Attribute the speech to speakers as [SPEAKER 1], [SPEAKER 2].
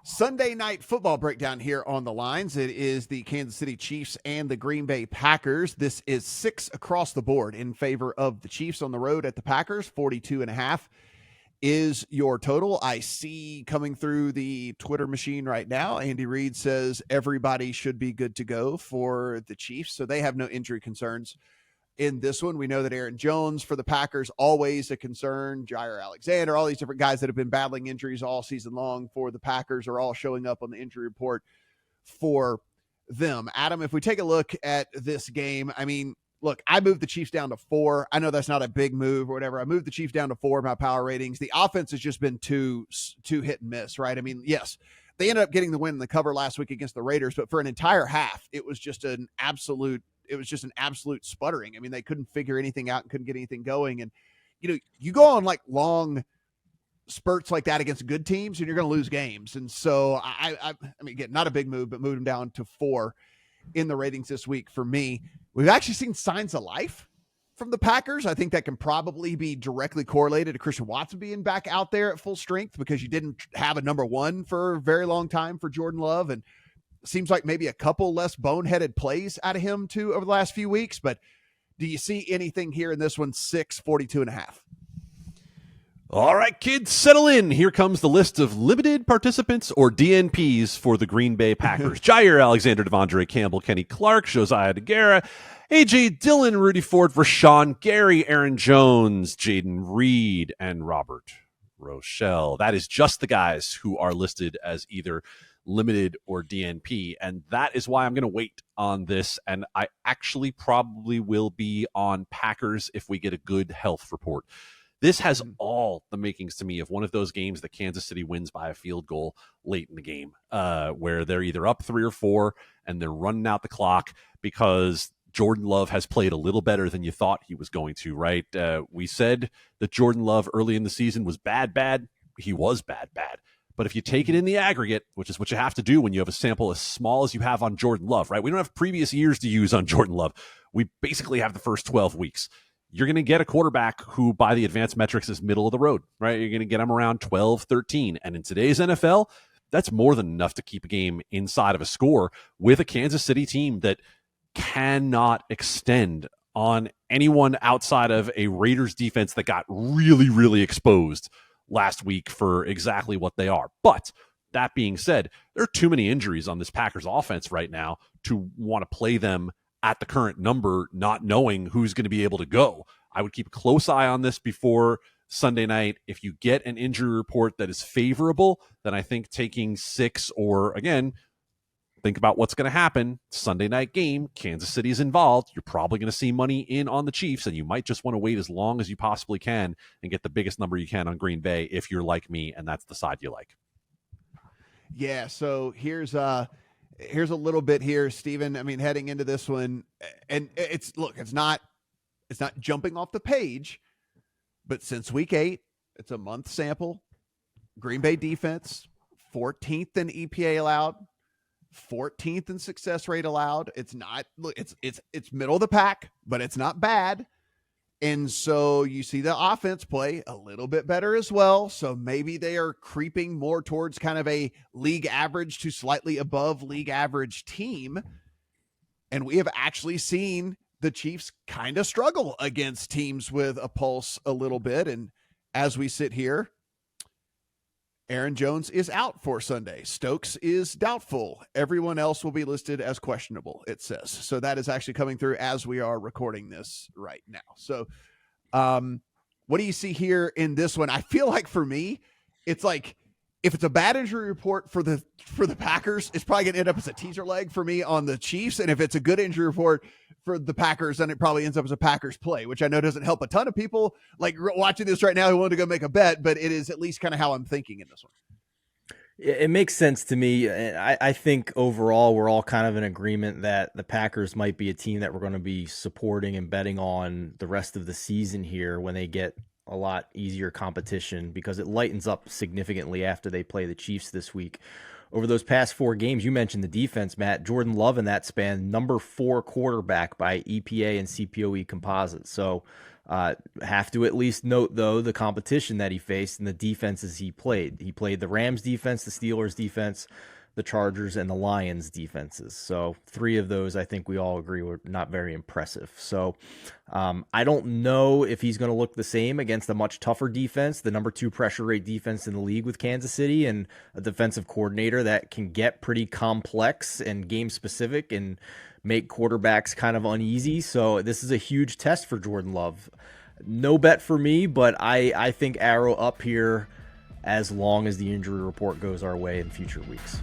[SPEAKER 1] Sunday night football breakdown here on the lines. It is the Kansas City Chiefs and the Green Bay Packers. This is 6 across the board in favor of the Chiefs on the road at the Packers. 42.5 is your total. I see coming through the Twitter machine right now, Andy Reid says everybody should be good to go for the Chiefs, so they have no injury concerns in this one. We know that Aaron Jones for the Packers, always a concern. Jair Alexander, all these different guys that have been battling injuries all season long for the Packers are all showing up on the injury report for them. Adam, if we take a look at this game, I mean, look, I moved the Chiefs down to 4. I know that's not a big move or whatever. I moved the Chiefs down to 4 in my power ratings. The offense has just been too hit and miss, right? I mean, yes, they ended up getting the win in the cover last week against the Raiders, but for an entire half, it was just an absolute sputtering. I mean, they couldn't figure anything out and couldn't get anything going. And, you know, you go on like long spurts like that against good teams and you're going to lose games. And so I mean, again, not a big move, but moved them down to 4 in the ratings this week for me. We've actually seen signs of life from the Packers. I think that can probably be directly correlated to Christian Watson being back out there at full strength because you didn't have a number 1 for a very long time for Jordan Love. And seems like maybe a couple less boneheaded plays out of him too over the last few weeks. But do you see anything here in this one? 42.5.
[SPEAKER 2] All right, kids, settle in. Here comes the list of limited participants or DNPs for the Green Bay Packers. Jair Alexander, Devondre Campbell, Kenny Clark, Josiah DeGuara, A.J. Dillon, Rudy Ford, Rashawn Gary, Aaron Jones, Jaden Reed, and Robert Rochelle. That is just the guys who are listed as either limited or DNP, and that is why I'm going to wait on this, and I actually probably will be on Packers if we get a good health report. This has all the makings to me of one of those games that Kansas City wins by a field goal late in the game, where they're either up 3 or 4 and they're running out the clock because Jordan Love has played a little better than you thought he was going to, right? We said that Jordan Love early in the season was bad. He was bad. But if you take it in the aggregate, which is what you have to do when you have a sample as small as you have on Jordan Love, right? We don't have previous years to use on Jordan Love. We basically have the first 12 weeks. You're going to get a quarterback who, by the advanced metrics, is middle of the road, right? You're going to get him around 12, 13. And in today's NFL, that's more than enough to keep a game inside of a score with a Kansas City team that cannot extend on anyone outside of a Raiders defense that got really, really exposed last week for exactly what they are. But that being said, there are too many injuries on this Packers offense right now to want to play them at the current number, not knowing who's going to be able to go. I would keep a close eye on this before Sunday night. If you get an injury report that is favorable, then I think taking 6 or, again, think about what's going to happen. Sunday night game, Kansas City is involved. You're probably going to see money in on the Chiefs, and you might just want to wait as long as you possibly can and get the biggest number you can on Green Bay if you're like me and that's the side you like.
[SPEAKER 1] Yeah, so here's a little bit here, Steven. I mean, heading into this one, and it's not jumping off the page, but since week 8, it's a month sample. Green Bay defense, 14th in EPA allowed, 14th in success rate allowed. It's not, it's middle of the pack, but it's not bad. And so you see the offense play a little bit better as well. So maybe they are creeping more towards kind of a league average to slightly above league average team. And we have actually seen the Chiefs kind of struggle against teams with a pulse a little bit. And as we sit here, Aaron Jones is out for Sunday. Stokes is doubtful. Everyone else will be listed as questionable, it says. So that is actually coming through as we are recording this right now. So what do you see here in this one? I feel like for me, it's like if it's a bad injury report for the Packers, it's probably going to end up as a teaser leg for me on the Chiefs. And if it's a good injury report for the Packers, then it probably ends up as a Packers play, which I know doesn't help a ton of people like watching this right now who want to go make a bet, but it is at least kind of how I'm thinking in this one.
[SPEAKER 3] It makes sense to me. I think overall we're all kind of in agreement that the Packers might be a team that we're going to be supporting and betting on the rest of the season here when they get a lot easier competition, because it lightens up significantly after they play the Chiefs this week. Over those past 4 games, you mentioned the defense, Matt. Jordan Love in that span, number 4 quarterback by EPA and CPOE composite. So Have to at least note, though, the competition that he faced and the defenses he played. He played the Rams defense, the Steelers defense, the Chargers, and the Lions defenses. So 3 of those, I think we all agree, were not very impressive. So I don't know if he's going to look the same against a much tougher defense, the number 2 pressure rate defense in the league with Kansas City, and a defensive coordinator that can get pretty complex and game specific and make quarterbacks kind of uneasy. So this is a huge test for Jordan Love. No bet for me, but I think arrow up here as long as the injury report goes our way in future weeks.